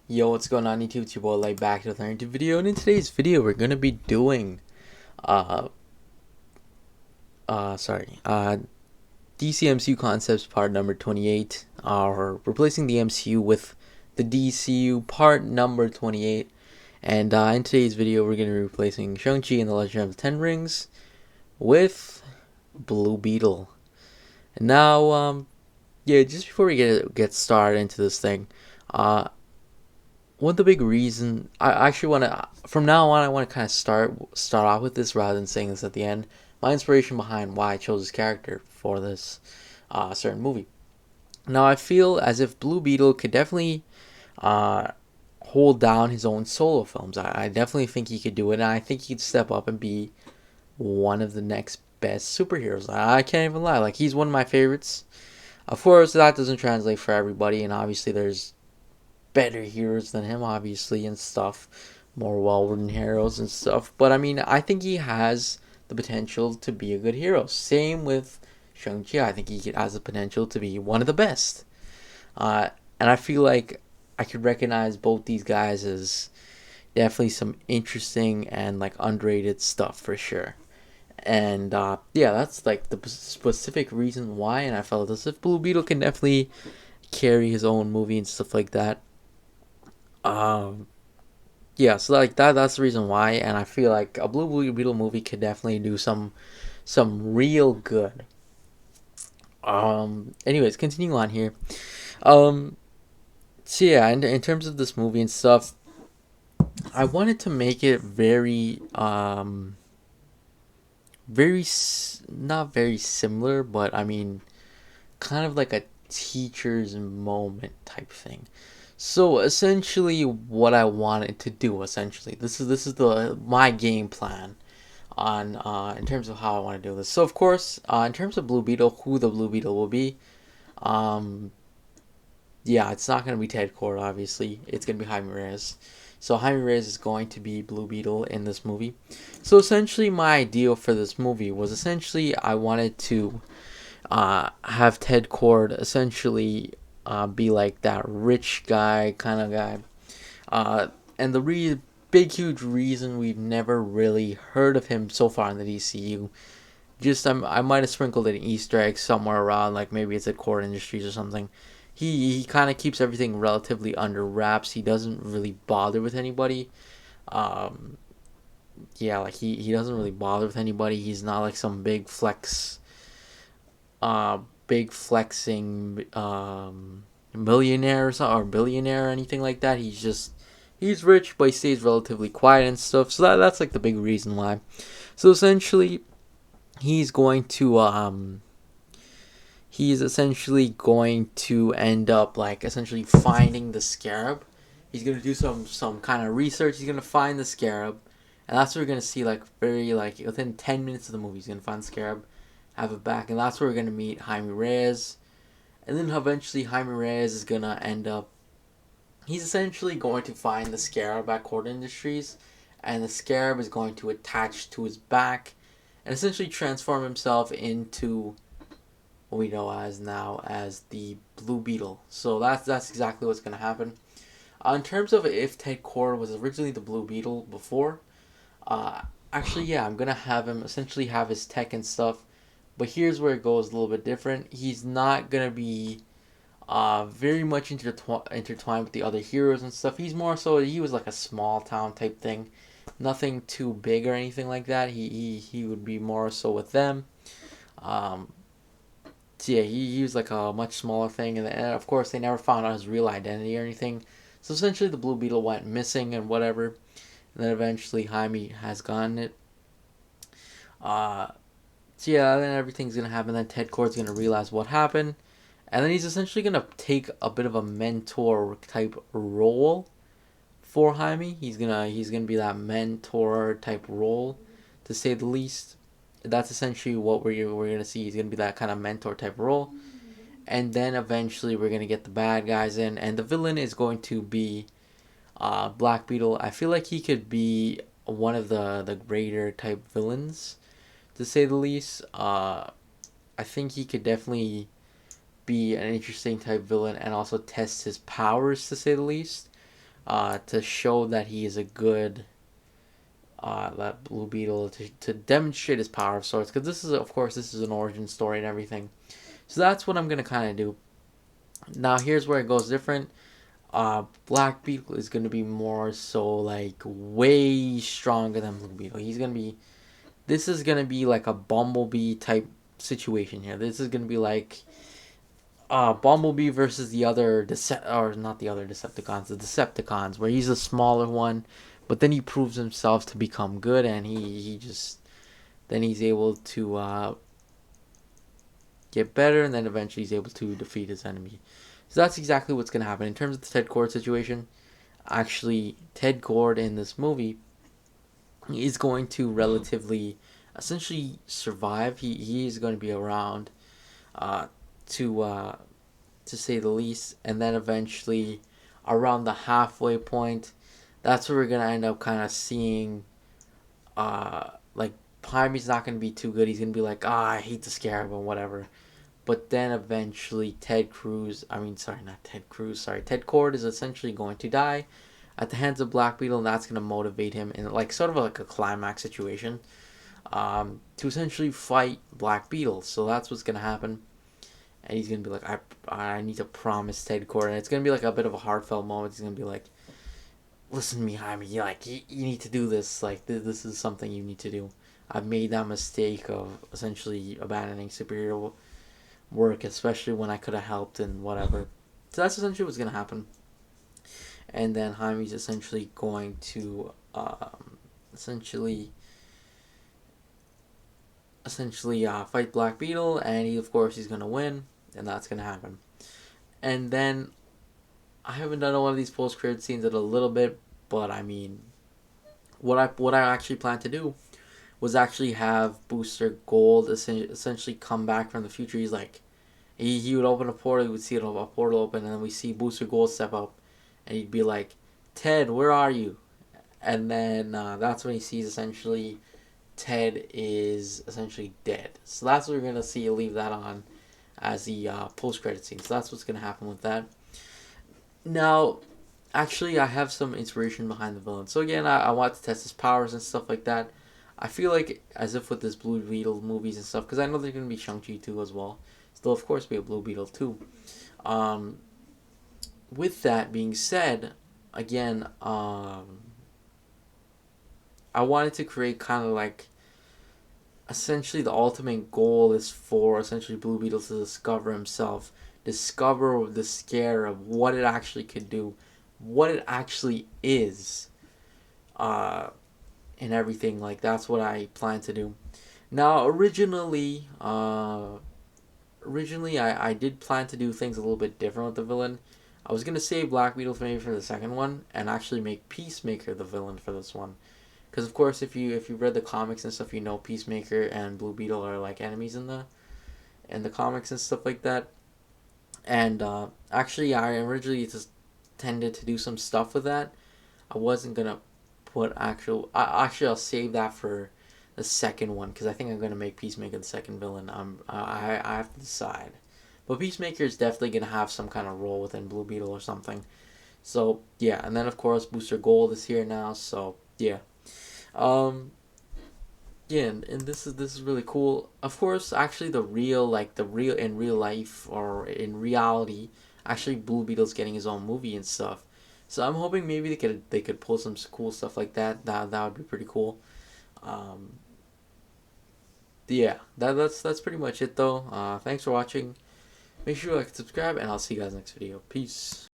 Yo, what's going on YouTube? It's your boy Light back with another video, and in today's video we're gonna be doing uh sorry DCMCU concepts part number 28, or replacing the MCU with the DCU part number 28. And in today's video we're gonna be replacing Shang-Chi and the Legend of the Ten Rings with Blue Beetle. And now yeah, just before we get started into this thing, uh one of the big reason I actually want to, from now on, I want to kind of start off with this rather than saying this at the end. My inspiration behind why I chose this character for this certain movie. Now I feel as if Blue Beetle could definitely uh, hold down his own solo films. I definitely think he could do it, and I think he could step up and be one of the next best superheroes. I can't even lie, like he's one of my favorites. Of course, that doesn't translate for everybody, and obviously there's better heroes than him, obviously, and stuff, more well-written heroes and stuff. But I mean, I think he has the potential to be a good hero. Same with Shang-Chi. I think he has the potential to be one of the best. And I feel like I could recognize both these guys as definitely some interesting and like underrated stuff for sure. And yeah, that's like the specific reason why. And I felt as if Blue Beetle can definitely carry his own movie and stuff like that. Um, yeah, so like that's the reason why, and I feel like a Blue Beetle movie could definitely do some real good. Anyways, continue on here. Um, so yeah, in terms of this movie and stuff, I wanted to make it not very similar, but I mean, kind of like a teacher's moment type thing. So essentially, what I wanted to do, essentially, this is the my game plan on in terms of how I want to do this. So of course, in terms of Blue Beetle, who the Blue Beetle will be, um, yeah, it's not gonna be Ted Cord, obviously. It's gonna be Jaime Reyes. So Jaime Reyes is going to be Blue Beetle in this movie. So essentially, my idea for this movie was essentially I wanted to have Ted Cord essentially be like that rich guy kind of guy. And the big, huge reason we've never really heard of him so far in the DCU, just I might have sprinkled an Easter egg somewhere around, like maybe it's at Cord Industries or something. He kind of keeps everything relatively under wraps. He doesn't really bother with anybody. Um, yeah, like he doesn't really bother with anybody. He's not like some big flexing millionaire or billionaire or anything like that. He's rich, but he stays relatively quiet and stuff. So that's like the big reason why. So essentially, he's going to he's essentially going to end up like essentially finding the scarab. He's gonna do some kind of research. He's gonna find the scarab, and that's what we're gonna see. Like very like within 10 minutes of the movie, he's gonna find the scarab, have it back, and that's where we're gonna meet Jaime Reyes. And then eventually Jaime Reyes is gonna end up. He's essentially going to find the scarab at Cord Industries, and the scarab is going to attach to his back, and essentially transform himself into what we know as now as the Blue Beetle. So that's exactly what's gonna happen. In terms of if Ted Cord was originally the Blue Beetle before, uh, actually yeah, I'm gonna have him essentially have his tech and stuff. But here's where it goes a little bit different. He's not gonna be very much intertwined with the other heroes and stuff. He's more so he was like a small town type thing, nothing too big or anything like that. He would be more so with them. Um, so yeah, he was like a much smaller thing, and of course they never found out his real identity or anything. So essentially, the Blue Beetle went missing and whatever, and then eventually Jaime has gotten it. Uh, so yeah, then everything's gonna happen. Then Ted Cord's gonna realize what happened, and then he's essentially gonna take a bit of a mentor type role for Jaime. He's gonna be that mentor type role, to say the least. That's essentially what we're gonna see. He's gonna be that kind of mentor type role, and then eventually we're gonna get the bad guys in, and the villain is going to be Black Beetle. I feel like he could be one of the greater type villains, to say the least. I think he could definitely be an interesting type villain and also test his powers, to say the least. to show that he is a good that Blue Beetle to demonstrate his power of sorts. Because this is, of course, this is an origin story and everything. So that's what I'm gonna kind of do. Now here's where it goes different. Black Beetle is gonna be more so like way stronger than Blue Beetle. He's gonna be. This is gonna be like a Bumblebee type situation here. This is gonna be like Bumblebee versus the other or not the other Decepticons, the Decepticons, where he's a smaller one, but then he proves himself to become good, and he just then he's able to get better, and then eventually he's able to defeat his enemy. So that's exactly what's gonna happen in terms of the Ted Cord situation. Actually, Ted Cord in this movie is going to relatively, essentially survive. He is going to be around, uh, to to say the least, and then eventually around the halfway point, that's where we're gonna end up kind of seeing, like Jaime's not gonna be too good. He's gonna be like, I hate the scarab and whatever. But then eventually Ted Cord is essentially going to die at the hands of Black Beetle, and that's gonna motivate him in like sort of like a climax situation, to essentially fight Black Beetle. So that's what's gonna happen, and he's gonna be like, I need to promise Ted Cord, and it's gonna be like a bit of a heartfelt moment. He's gonna be like, listen to me, Jaime. You need to do this. Like this is something you need to do. I've made that mistake of essentially abandoning superhero work, especially when I could have helped and whatever. So that's essentially what's gonna happen. And then Jaime's essentially going to essentially fight Black Beetle, and he of course he's gonna win, and that's gonna happen. And then I haven't done one of these post credit scenes in a little bit, but I mean, what I actually plan to do was actually have Booster Gold essentially come back from the future. He's like, he would open a portal, he would see a portal open, and then we see Booster Gold step up, and he'd be like, Ted, where are you? And then that's when he sees essentially Ted is essentially dead. So that's what we're gonna see. Leave that on as the post credit scene. So that's what's gonna happen with that. Now, actually, I have some inspiration behind the villain. So again, I want to test his powers and stuff like that. I feel like as if with this Blue Beetle movies and stuff, because I know there's gonna be Shang-Chi too as well. Still, of course, be a Blue Beetle too. Um, with that being said, again, I wanted to create kind of like essentially the ultimate goal is for essentially Blue Beetle to discover himself, discover the scare of what it actually could do, what it actually is, uh, and everything. Like that's what I plan to do. Now, originally I did plan to do things a little bit different with the villain. I was gonna save Black Beetle for maybe for the second one, and actually make Peacemaker the villain for this one. Because of course, if you read the comics and stuff, you know Peacemaker and Blue Beetle are like enemies in the comics and stuff like that. And actually, I originally just tended to do some stuff with that. I wasn't gonna put actual. Actually, I'll save that for the second one because I think I'm gonna make Peacemaker the second villain. I have to decide. But Peacemaker is definitely gonna have some kind of role within Blue Beetle or something. So yeah, and then of course Booster Gold is here now. So yeah. Um, yeah, and this is really cool. Of course, actually, the real in real life or in reality, actually, Blue Beetle's getting his own movie and stuff. So I'm hoping maybe they could pull some cool stuff like that. That would be pretty cool. Um, yeah, that's pretty much it though. Thanks for watching. Make sure you like and subscribe, and I'll see you guys next video. Peace.